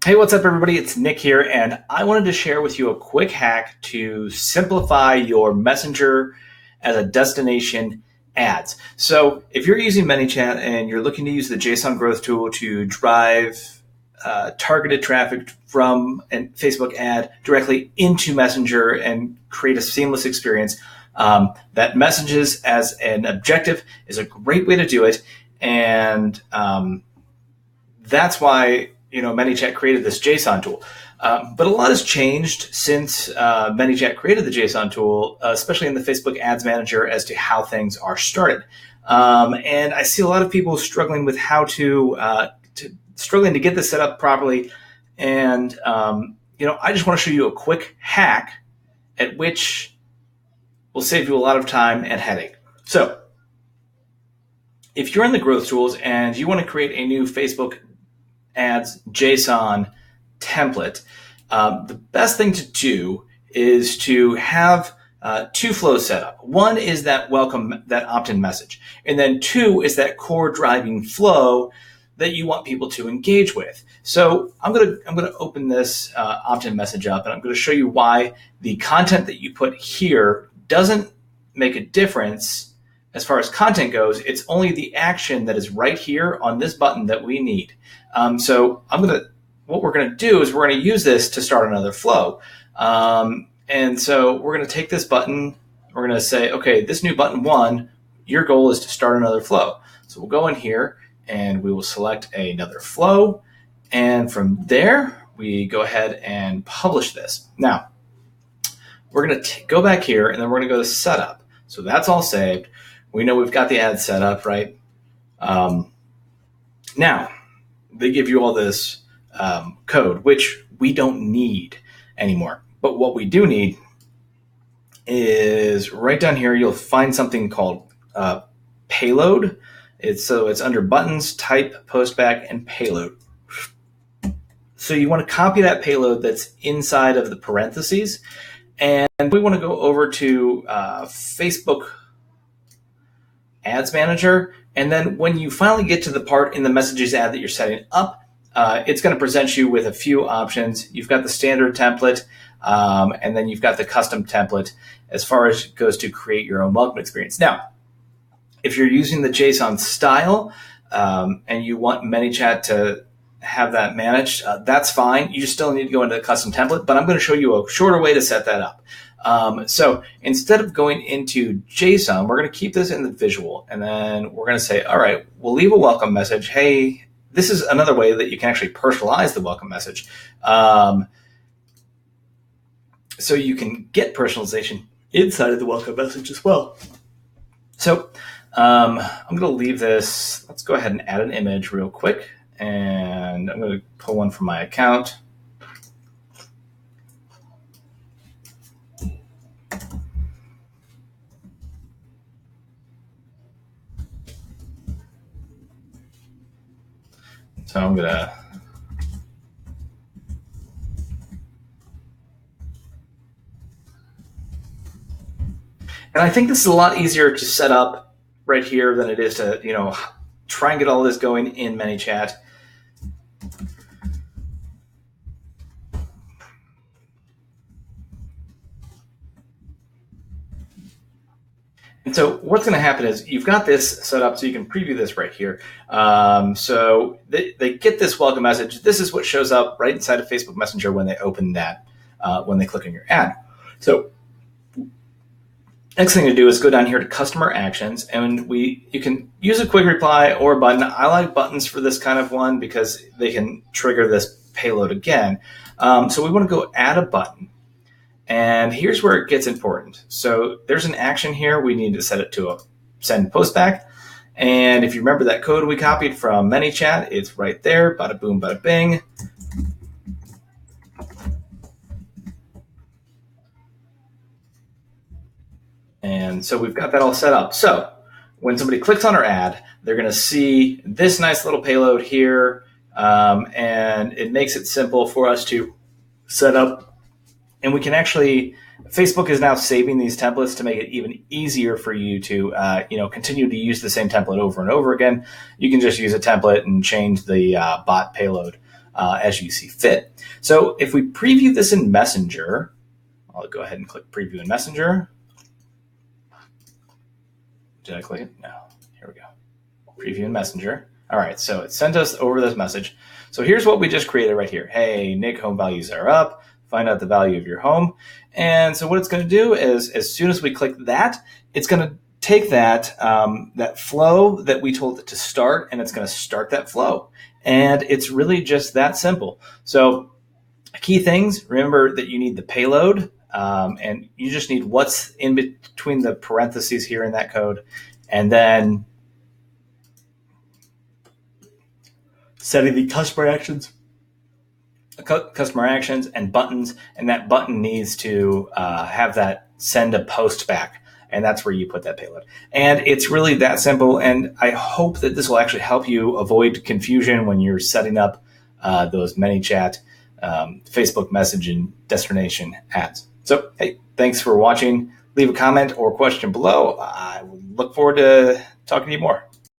Hey, what's up, everybody? It's Nick here, and I wanted to share with you a quick hack to simplify your Messenger as a destination ads. So if you're using ManyChat and you're looking to use the JSON Growth Tool to drive targeted traffic from a Facebook ad directly into Messenger and create a seamless experience, that messages as an objective is a great way to do it. And that's why ManyChat created this JSON tool. But a lot has changed since ManyChat created the JSON tool, especially in the Facebook Ads Manager, as to how things are started. And I see a lot of people struggling with how struggling to get this set up properly. And I just want to show you a quick hack at which will save you a lot of time and headache. So if you're in the growth tools and you want to create a new Facebook Ads JSON template, the best thing to do is to have two flows set up. One is that opt-in message, and then two is that core driving flow that you want people to engage with. So I'm gonna open this opt-in message up, and I'm going to show you why the content that you put here doesn't make a difference as far as content goes. It's only the action that is right here on this button that we need. So what we're going to do is we're going to use this to start another flow. And so we're going to take this button. We're going to say, okay, this new button 1, your goal is to start another flow. So we'll go in here and we will select another flow. And from there, we go ahead and publish this. Now, we're going to go back here and then we're going to go to setup. So that's all saved. We know we've got the ad set up, right? Now, they give you all this code, which we don't need anymore. But what we do need is right down here, you'll find something called payload. It's under buttons, type, postback, and payload. So you want to copy that payload that's inside of the parentheses. And we want to go over to Facebook Ads Manager. And then when you finally get to the part in the messages ad that you're setting up, it's going to present you with a few options. You've got the standard template, and then you've got the custom template as far as it goes to create your own welcome experience. Now, if you're using the JSON style and you want ManyChat to have that managed, that's fine. You just still need to go into the custom template, but I'm going to show you a shorter way to set that up. So instead of going into JSON, we're going to keep this in the visual, and then we're going to say, all right, we'll leave a welcome message. Hey, this is another way that you can actually personalize the welcome message. So you can get personalization inside of the welcome message as well. So I'm going to leave this. Let's go ahead and add an image real quick, and I'm going to pull one from my account. So I'm going to and I think this is a lot easier to set up right here than it is to, try and get all this going in ManyChat. And so what's going to happen is you've got this set up so you can preview this right here. So they get this welcome message. This is what shows up right inside of Facebook Messenger when they open that, when they click on your ad. So next thing to do is go down here to customer actions, and you can use a quick reply or a button. I like buttons for this kind of one because they can trigger this payload again. So we want to go add a button. And here's where it gets important. So there's an action here. We need to set it to a send postback. And if you remember that code we copied from ManyChat, it's right there. Bada boom, bada bing. And so we've got that all set up. So when somebody clicks on our ad, they're going to see this nice little payload here. And it makes it simple for us to set up. And we can actually, Facebook is now saving these templates to make it even easier for you to, continue to use the same template over and over again. You can just use a template and change the bot payload as you see fit. So if we preview this in Messenger, I'll go ahead and click preview in Messenger. Did I click it? No. Here we go. Preview in Messenger. All right, so it sent us over this message. So here's what we just created right here. Hey, Nick, home values are up. Find out the value of your home. And so what it's going to do is, as soon as we click that, it's going to take that that flow that we told it to start, and it's going to start that flow. And it's really just that simple. So key things, remember that you need the payload, and you just need what's in between the parentheses here in that code, and then setting the customer actions and buttons, and that button needs to have that send a post back, and that's where you put that payload. And it's really that simple, and I hope that this will actually help you avoid confusion when you're setting up those ManyChat, Facebook messaging destination ads. So, hey, thanks for watching. Leave a comment or question below. I look forward to talking to you more.